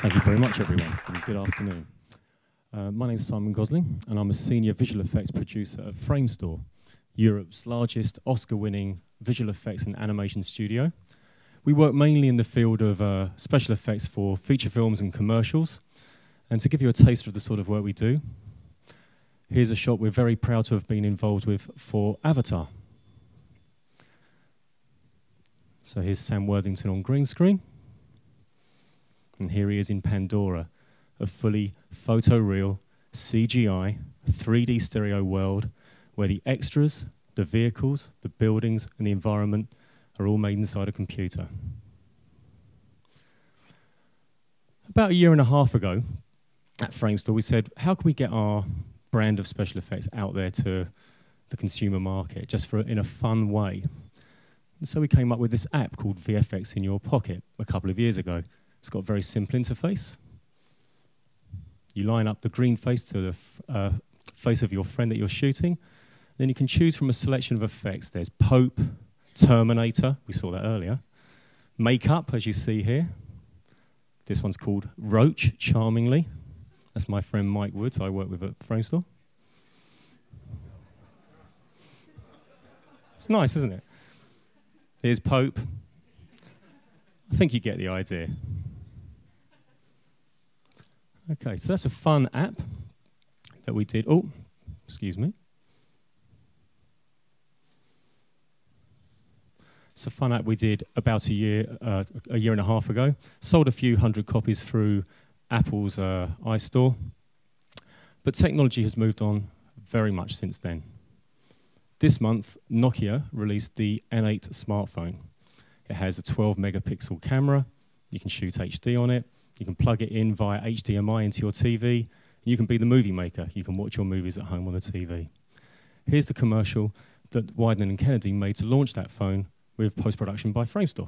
Thank you very much, everyone, and good afternoon. My name is Simon Gosling, and I'm a senior visual effects producer at Framestore, Europe's largest Oscar-winning visual effects and animation studio. We work mainly in the field of special effects for feature films and commercials. And to give you a taste of the sort of work we do, here's a shot we're very proud to have been involved with for Avatar. So here's Sam Worthington on green screen. And here he is in Pandora, a fully photoreal, CGI, 3D stereo world where the extras, the vehicles, the buildings, and the environment are all made inside a computer. About 1.5 years ago, at Framestore, we said, how can we get our brand of special effects out there to the consumer market, just in a fun way? And so we came up with this app called VFX in Your Pocket a couple of years ago. It's got a very simple interface. You line up the green face to the face of your friend that you're shooting. Then you can choose from a selection of effects. There's Pope, Terminator, we saw that earlier. Makeup, as you see here. This one's called Roach, charmingly. That's my friend Mike Woods, I work with at Framestore. It's nice, isn't it? Here's Pope. I think you get the idea. Okay, so that's a fun app that we did. Oh, excuse me. It's a fun app we did about a year and a half ago. Sold a few hundred copies through Apple's iStore. But technology has moved on very much since then. This month, Nokia released the N8 smartphone. It has a 12 megapixel camera. You can shoot HD on it. You can plug it in via HDMI into your TV. And you can be the movie maker. You can watch your movies at home on the TV. Here's the commercial that Wieden and Kennedy made to launch that phone with post-production by Framestore.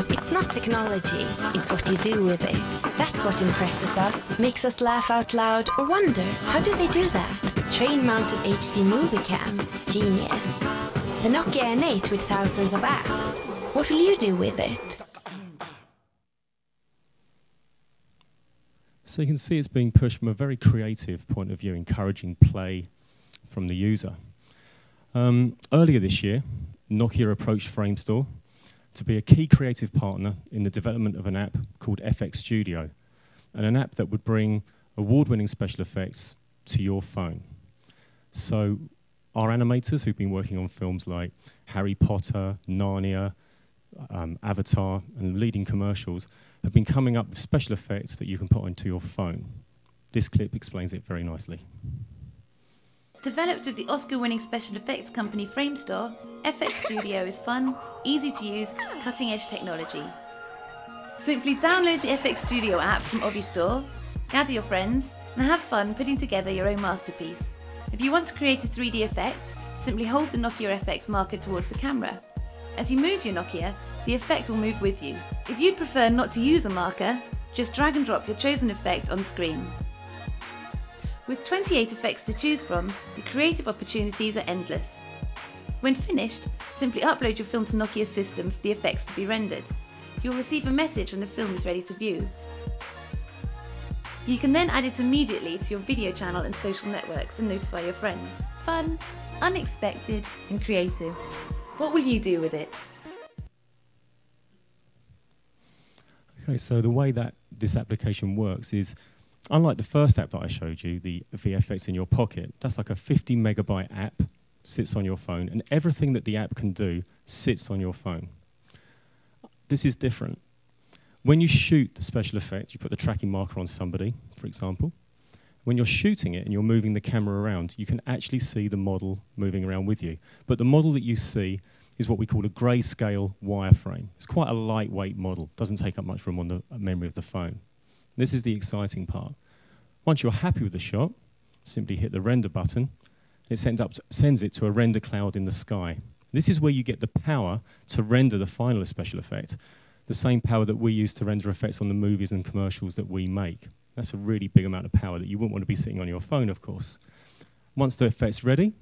It's not technology, it's what you do with it. That's what impresses us, makes us laugh out loud or wonder, how do they do that? Train-mounted HD movie cam, genius. The Nokia N8 with thousands of apps. What will you do with it? So you can see it's being pushed from a very creative point of view, encouraging play from the user. Earlier this year, Nokia approached Framestore to be a key creative partner in the development of an app called FX Studio, and an app that would bring award-winning special effects to your phone. So our animators who've been working on films like Harry Potter, Narnia, Avatar, and leading commercials have been coming up with special effects that you can put onto your phone. This clip explains it very nicely. Developed with the Oscar-winning special effects company Framestore, FX Studio is fun, easy to use, cutting-edge technology. Simply download the FX Studio app from Obby Store, gather your friends, and have fun putting together your own masterpiece. If you want to create a 3D effect, simply hold the Nokia FX marker towards the camera. As you move your Nokia, the effect will move with you. If you'd prefer not to use a marker, just drag and drop your chosen effect on screen. With 28 effects to choose from, the creative opportunities are endless. When finished, simply upload your film to Nokia's system for the effects to be rendered. You'll receive a message when the film is ready to view. You can then add it immediately to your video channel and social networks and notify your friends. Fun, unexpected, and creative. What will you do with it? Okay, so the way that this application works is, unlike the first app that I showed you, the VFX in Your Pocket, that's like a 50 megabyte app, sits on your phone, and everything that the app can do sits on your phone. This is different. When you shoot the special effect, you put the tracking marker on somebody, for example. When you're shooting it and you're moving the camera around, you can actually see the model moving around with you. But the model that you see is what we call a Grayscale Wireframe. It's quite a lightweight model, doesn't take up much room on the memory of the phone. This is the exciting part. Once you're happy with the shot, simply hit the render button. It sends it to a render cloud in the sky. This is where you get the power to render the final special effect, the same power that we use to render effects on the movies and commercials that we make. That's a really big amount of power that you wouldn't want to be sitting on your phone, of course. Once the effect's ready,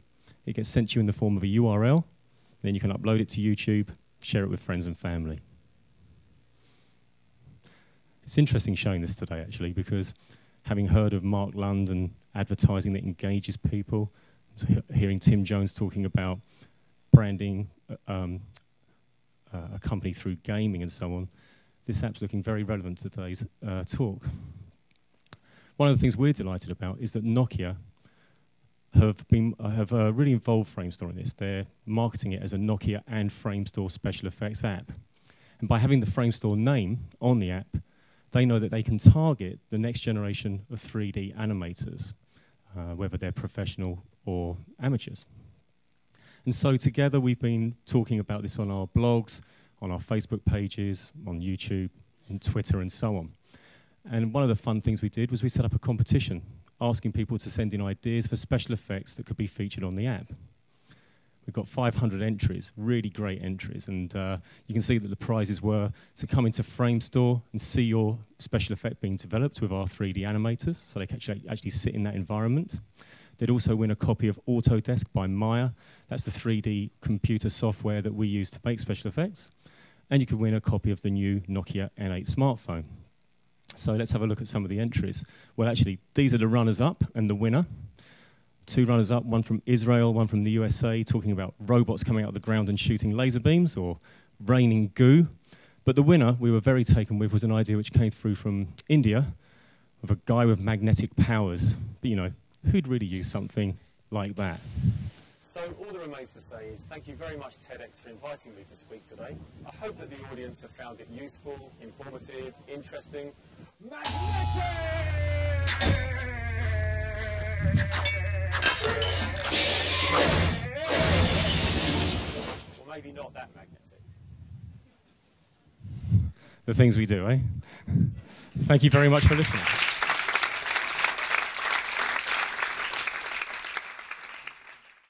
it gets sent to you in the form of a URL. Then you can upload it to YouTube, share it with friends and family. It's interesting showing this today, actually, because having heard of Mark Lund and advertising that engages people, hearing Tim Jones talking about branding a company through gaming and so on, this app's looking very relevant to today's talk. One of the things we're delighted about is that Nokia have really involved Framestore in this. They're marketing it as a Nokia and Framestore special effects app. And by having the Framestore name on the app, they know that they can target the next generation of 3D animators, whether they're professional or amateurs. And so together we've been talking about this on our blogs, on our Facebook pages, on YouTube, and Twitter, and so on. And one of the fun things we did was we set up a competition, asking people to send in ideas for special effects that could be featured on the app. We've got 500 entries, really great entries, and you can see that the prizes were to come into Framestore and see your special effect being developed with our 3D animators, so they can actually sit in that environment. They'd also win a copy of Autodesk by Maya. That's the 3D computer software that we use to make special effects. And you could win a copy of the new Nokia N8 smartphone. So let's have a look at some of the entries. Well, actually, these are the runners-up and the winner. 2 runners-up, one from Israel, one from the USA, talking about robots coming out of the ground and shooting laser beams or raining goo. But the winner we were very taken with was an idea which came through from India of a guy with magnetic powers. But, you know, who'd really use something like that? So all that remains to say is thank you very much, TEDx, for inviting me to speak today. I hope that the audience have found it useful, informative, interesting. Magnetic! Or maybe not that magnetic. The things we do, eh? Thank you very much for listening.